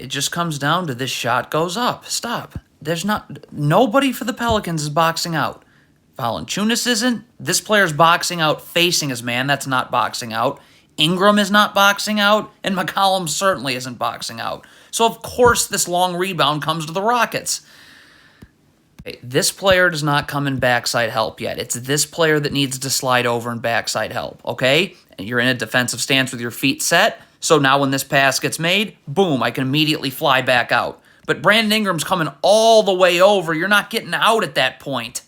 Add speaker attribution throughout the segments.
Speaker 1: It just comes down to this shot goes up. Stop. Nobody for the Pelicans is boxing out. Valanciunas isn't. This player's boxing out facing his man. That's not boxing out. Ingram is not boxing out, and McCollum certainly isn't boxing out. So, of course, this long rebound comes to the Rockets. Okay, this player does not come in backside help yet. It's this player that needs to slide over in backside help, okay? And you're in a defensive stance with your feet set, so now when this pass gets made, boom, I can immediately fly back out. But Brandon Ingram's coming all the way over. You're not getting out at that point.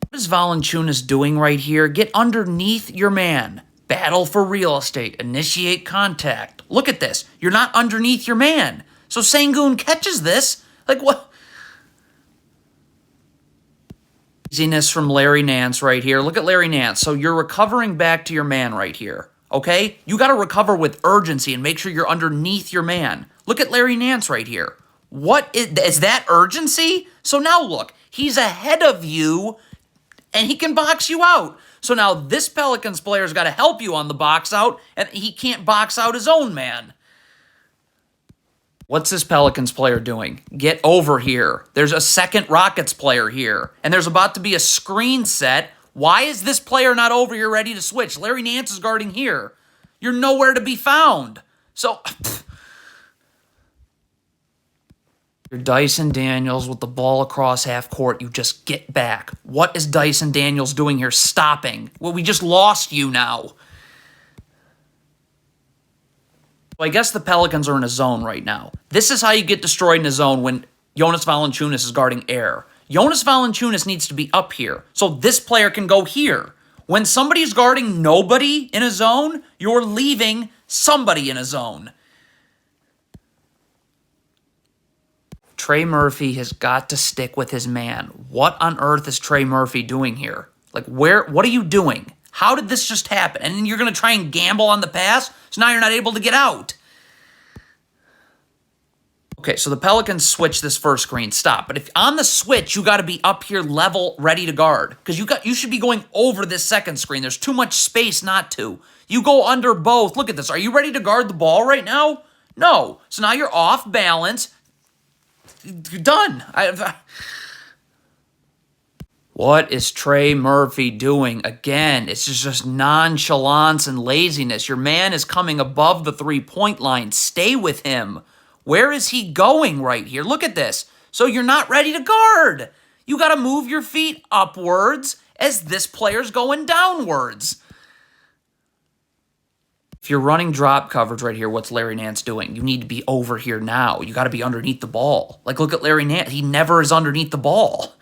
Speaker 1: What is Valanciunas doing right here? Get underneath your man. Battle for real estate. Initiate contact. Look at this. You're not underneath your man. So Sengun catches this. Like, what? Easiness from Larry Nance right here. Look at Larry Nance. So you're recovering back to your man right here. Okay? You got to recover with urgency and make sure you're underneath your man. Look at Larry Nance right here. What is that urgency? So now look. He's ahead of you and he can box you out. So now this Pelicans player's got to help you on the box out, and he can't box out his own man. What's this Pelicans player doing? Get over here. There's a second Rockets player here, and there's about to be a screen set. Why is this player not over here ready to switch? Larry Nance is guarding here. You're nowhere to be found. So, you're Dyson Daniels with the ball across half court. You just get back. What is Dyson Daniels doing here? Stopping. Well, we just lost you now. So I guess the Pelicans are in a zone right now. This is how you get destroyed in a zone when Jonas Valanciunas is guarding air. Jonas Valanciunas needs to be up here, so this player can go here. When somebody's guarding nobody in a zone, you're leaving somebody in a zone. Trey Murphy has got to stick with his man. What on earth is Trey Murphy doing here? Like, what are you doing? How did this just happen? And then you're going to try and gamble on the pass, so now you're not able to get out. Okay, so the Pelicans switch this first screen. Stop. But if on the switch, you got to be up here level, ready to guard. Because you should be going over this second screen. There's too much space not to. You go under both. Look at this. Are you ready to guard the ball right now? No. So now you're off balance. You're done. What is Trey Murphy doing? Again, it's just nonchalance and laziness. Your man is coming above the three-point line. Stay with him. Where is he going right here? Look at this. So you're not ready to guard. You got to move your feet upwards as this player's going downwards. If you're running drop coverage right here, what's Larry Nance doing? You need to be over here now. You got to be underneath the ball. Like, look at Larry Nance. He never is underneath the ball.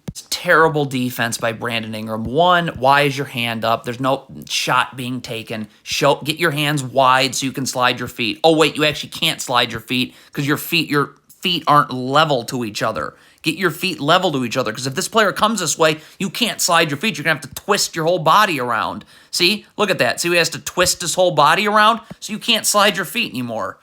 Speaker 1: It's terrible defense by Brandon Ingram. One, why is your hand up? There's no shot being taken. Get your hands wide so you can slide your feet. Oh, wait, you actually can't slide your feet because your feet aren't level to each other. Get your feet level to each other, because if this player comes this way, you can't slide your feet. You're going to have to twist your whole body around. See? Look at that. See, he has to twist his whole body around, so you can't slide your feet anymore.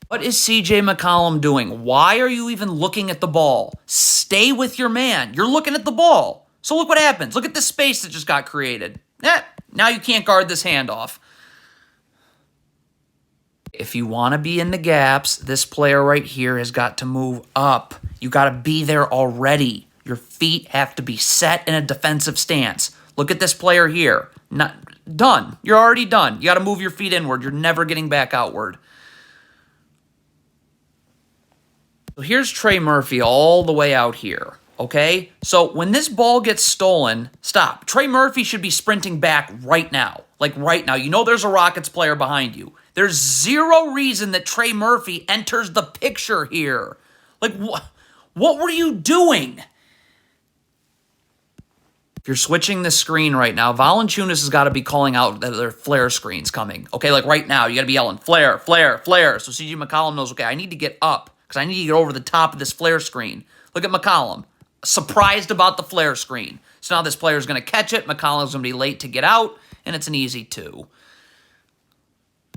Speaker 1: What is CJ McCollum doing? Why are you even looking at the ball? Stay with your man. You're looking at the ball. So look what happens. Look at this space that just got created. Now you can't guard this handoff. If you want to be in the gaps, this player right here has got to move up. You got to be there already. Your feet have to be set in a defensive stance. Look at this player here. Not done. You're already done. You got to move your feet inward. You're never getting back outward. So here's Trey Murphy all the way out here, okay? So when this ball gets stolen, stop. Trey Murphy should be sprinting back right now. Like right now. You know there's a Rockets player behind you. There's zero reason that Trey Murphy enters the picture here. Like, what were you doing? If you're switching the screen right now, Valanciunas has got to be calling out that there are flare screens coming. Okay, like right now, you got to be yelling, flare, flare, flare. So CJ McCollum knows, okay, I need to get up because I need to get over the top of this flare screen. Look at McCollum. Surprised about the flare screen. So now this player's going to catch it. McCollum's going to be late to get out, and it's an easy 2.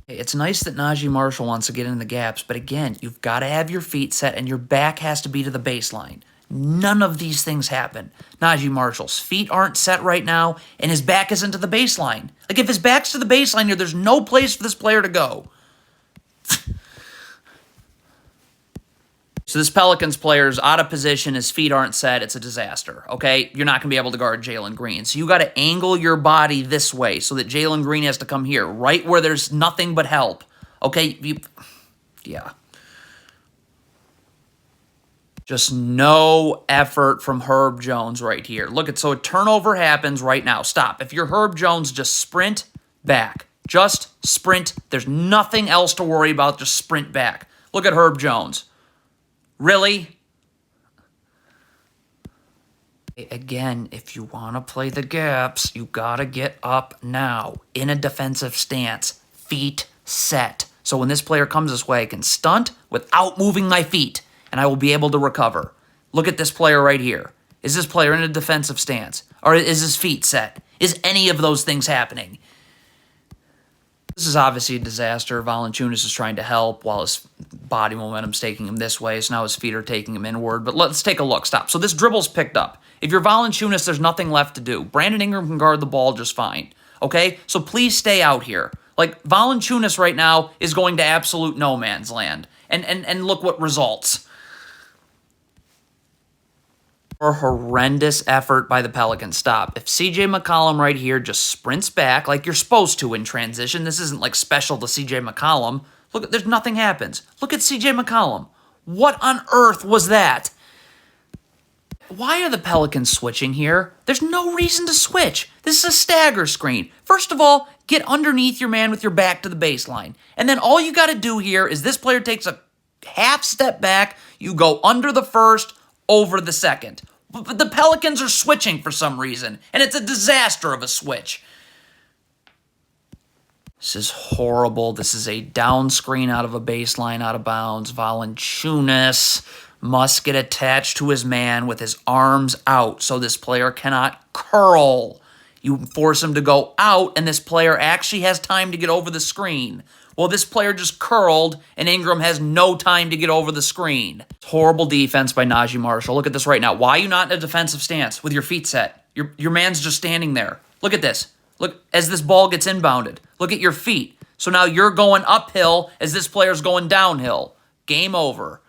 Speaker 1: It's nice that Najee Marshall wants to get in the gaps, but again, you've got to have your feet set and your back has to be to the baseline. None of these things happen. Najee Marshall's feet aren't set right now, and his back isn't to the baseline. Like, if his back's to the baseline here, there's no place for this player to go. So this Pelicans player's out of position. His feet aren't set. It's a disaster, okay? You're not going to be able to guard Jalen Green. So you got to angle your body this way so that Jalen Green has to come here, right where there's nothing but help, okay? Yeah. Just no effort from Herb Jones right here. Look, so a turnover happens right now. Stop. If you're Herb Jones, just sprint back. Just sprint. There's nothing else to worry about. Just sprint back. Look at Herb Jones. Really? Again, if you want to play the gaps, you got to get up now in a defensive stance. Feet set. So when this player comes this way, I can stunt without moving my feet, and I will be able to recover. Look at this player right here. Is this player in a defensive stance? Or is his feet set? Is any of those things happening? This is obviously a disaster. Valanciunas is trying to help while his body momentum's taking him this way, so now his feet are taking him inward. But let's take a look. Stop. So this dribble's picked up. If you're Valanciunas, there's nothing left to do. Brandon Ingram can guard the ball just fine. Okay? So please stay out here. Like, Valanciunas right now is going to absolute no man's land. And look what results. A horrendous effort by the Pelicans. Stop. If CJ McCollum right here just sprints back like you're supposed to in transition, this isn't like special to CJ McCollum. Look, there's nothing happens. Look at CJ McCollum. What on earth was that? Why are the Pelicans switching here? There's no reason to switch. This is a stagger screen. First of all, get underneath your man with your back to the baseline. And then all you got to do here is this player takes a half step back, you go under the first, over the second. But the Pelicans are switching for some reason, and it's a disaster of a switch. This is horrible. This is a down screen out of a baseline, out of bounds. Valanciunas must get attached to his man with his arms out so this player cannot curl. You force him to go out, and this player actually has time to get over the screen. Well, this player just curled, and Ingram has no time to get over the screen. Horrible defense by Najee Marshall. Look at this right now. Why are you not in a defensive stance with your feet set? Your man's just standing there. Look at this. Look, as this ball gets inbounded. Look at your feet. So now you're going uphill as this player's going downhill. Game over.